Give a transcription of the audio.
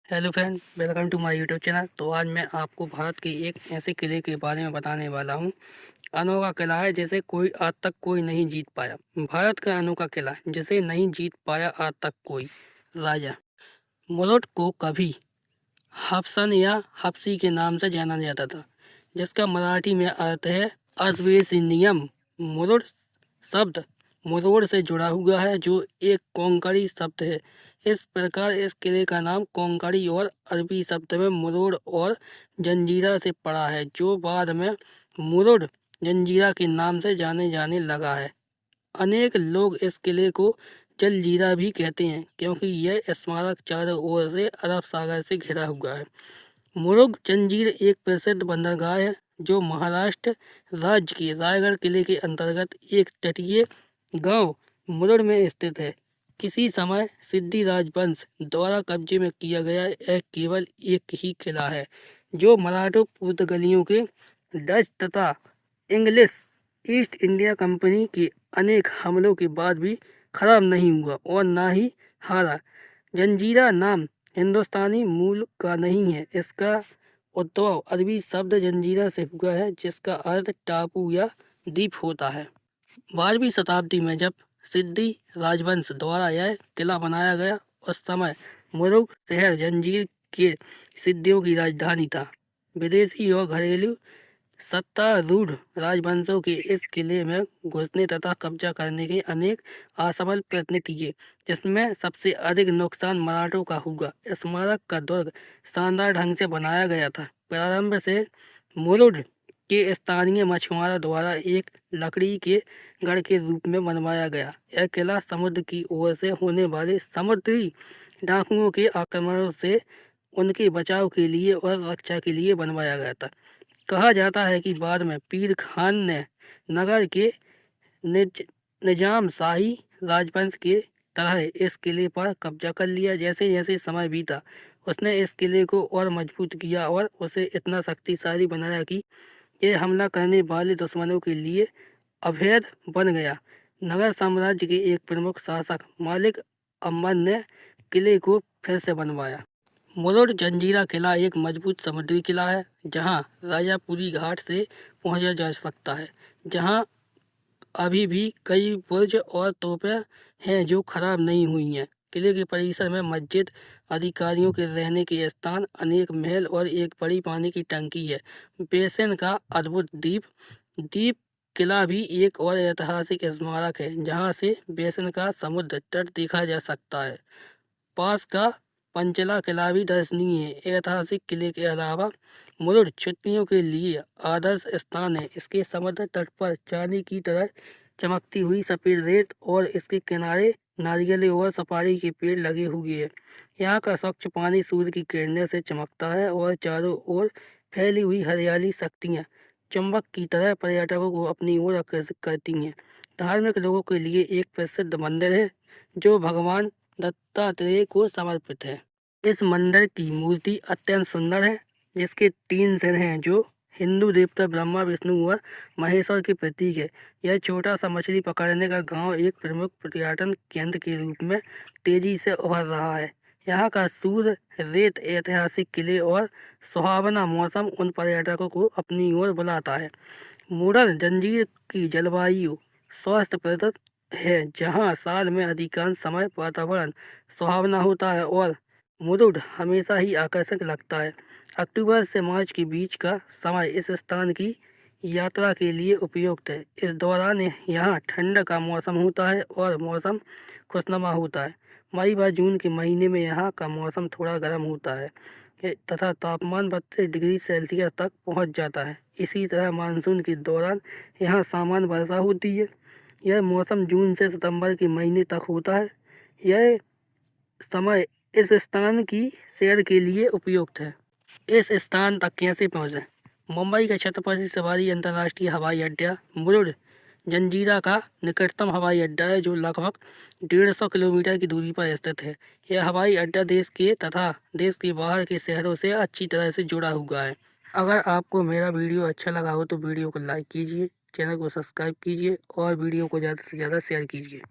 Hello friend, welcome to my YouTube channel. तो आज मैं आपको भारत के एक ऐसे किले के बारे में बताने वाला हूँ। अनोखा किला है जिसे कोई आज तक कोई नहीं जीत पाया। भारत का अनोखा किला जिसे नहीं जीत पाया आज तक कोई राजा। मुरुड को कभी हफसन या हफसी के नाम से जाना जाता था, जिसका मराठी में अर्थ है अविश्वसनीयम। मुरुड शब्द मुरोड़ से जुड़ा हुआ है, जो एक कोंकणी शब्द है। इस प्रकार इस किले का नाम कोंकणी और अरबी शब्द में मुरोड़ और जंजीरा से पड़ा है, जो बाद में मुरुड जंजीरा के नाम से जाने जाने लगा है। अनेक लोग इस किले को जलजीरा भी कहते हैं, क्योंकि यह स्मारक चारों ओर से अरब सागर से घिरा हुआ है। मुरुड जंजीर एक प्रसिद्ध बंदरगाह है, जो महाराष्ट्र राज्य के रायगढ़ किले के अंतर्गत एक तटीय गांव मुरुड में स्थित है। किसी समय सिद्धि राजवंश द्वारा कब्जे में किया गया यह केवल एक ही किला है, जो मराठों, पुर्तगालियों के, डच तथा इंग्लिश ईस्ट इंडिया कंपनी के अनेक हमलों के बाद भी खराब नहीं हुआ और ना ही हारा। जंजीरा नाम हिंदुस्तानी मूल का नहीं है। इसका उद्भव अरबी शब्द जंजीरा से हुआ है, जिसका अर्थ टापू या द्वीप होता है। 12वीं शताब्दी में जब सिद्धि राजवंश द्वारा यह किला बनाया गया, उस समय मुरुड शहर जंजीर के सिद्धियों की राजधानी था। विदेशी और घरेलू सत्तारूढ़ राजवंशों के इस किले में घुसने तथा कब्जा करने के अनेक असफल प्रयत्न किए, जिसमें सबसे अधिक नुकसान मराठों का हुआ। स्मारक का दुर्ग शानदार ढंग से बनाया गया था। प्रारंभ से मुरुड के स्थानीय मछुआरों द्वारा एक लकड़ी के गढ़ के रूप में बनवाया गया। यह किला समुद्र की ओर से होने वाले समुद्री डाकुओं के आक्रमणों से उनके बचाव के लिए और रक्षा के लिए बनवाया गया था। कहा जाता है कि बाद में पीर खान ने नगर के निज निजाम शाही राजवंश के तरह इस किले पर कब्जा कर लिया। जैसे जैसे समय बीता, उसने इस किले को और मजबूत किया और उसे इतना शक्तिशाली बनाया कि ये हमला करने वाले दुश्मनों के लिए अभेद बन गया। नगर साम्राज्य के एक प्रमुख शासक मालिक अम्बर ने किले को फिर से बनवाया। मुरुड जंजीरा किला एक मजबूत समुद्री किला है, जहां राजापुरी घाट से पहुंचा जा सकता है, जहां अभी भी कई बुर्ज और तोपें हैं जो खराब नहीं हुई हैं। किले के परिसर में मस्जिद, अधिकारियों के रहने के स्थान, अनेक महल और एक बड़ी पानी की टंकी है। बेसिन का अद्भुत द्वीप द्वीप किला भी एक और ऐतिहासिक स्मारक है, जहां से बेसिन का समुद्र तट देखा जा सकता है। पास का पंचला किला भी दर्शनीय है। ऐतिहासिक किले के अलावा मुरुड छुट्टियों के लिए आदर्श स्थान है। इसके समुद्र तट पर चांदी की तरह चमकती हुई सफेद रेत और इसके किनारे नारियल और सफारी के पेड़ लगे हुए हैं। यहाँ का स्वच्छ पानी सूर्य की किरणों से चमकता है और चारों ओर फैली हुई हरियाली शक्तियाँ चुंबक की तरह पर्यटकों को अपनी ओर आकर्षित करती हैं। धार्मिक लोगों के लिए एक प्रसिद्ध मंदिर है, जो भगवान दत्तात्रेय को समर्पित है। इस मंदिर की मूर्ति अत्यंत सुंदर है, जिसके 3 सिर हैं, जो हिंदू देवता ब्रह्मा, विष्णु और महेश्वर के प्रतीक है। यह छोटा सा मछली पकड़ने का गांव एक प्रमुख पर्यटन केंद्र के रूप में तेजी से उभर रहा है। यहाँ का सूर्य, रेत, ऐतिहासिक किले और सुहावना मौसम उन पर्यटकों को अपनी ओर बुलाता है। मुरुड जंजीर की जलवायु स्वस्थप्रद है, जहाँ साल में अधिकांश समय वातावरण सुहावना होता है और मुरुड हमेशा ही आकर्षक लगता है। अक्टूबर से मार्च के बीच का समय इस स्थान की यात्रा के लिए उपयुक्त है। इस दौरान यहाँ ठंड का मौसम होता है और मौसम खुशनुमा होता है। मई व जून के महीने में यहाँ का मौसम थोड़ा गर्म होता है तथा तापमान 32 डिग्री सेल्सियस तक पहुँच जाता है। इसी तरह मानसून के दौरान यहाँ सामान्य वर्षा होती है। यह मौसम जून से सितंबर के महीने तक होता है। यह समय इस स्थान की सैर के लिए उपयुक्त है। इस स्थान तक कैसे पहुँचे? मुंबई का छत्रपति शिवाजी अंतर्राष्ट्रीय हवाई अड्डा मुरुड जंजीरा का निकटतम हवाई अड्डा है, जो लगभग 150 किलोमीटर की दूरी पर स्थित है। यह हवाई अड्डा देश के तथा देश के बाहर के शहरों से अच्छी तरह से जुड़ा हुआ है। अगर आपको मेरा वीडियो अच्छा लगा हो तो वीडियो को लाइक कीजिए, चैनल को सब्सक्राइब कीजिए और वीडियो को ज़्यादा से ज़्यादा शेयर कीजिए।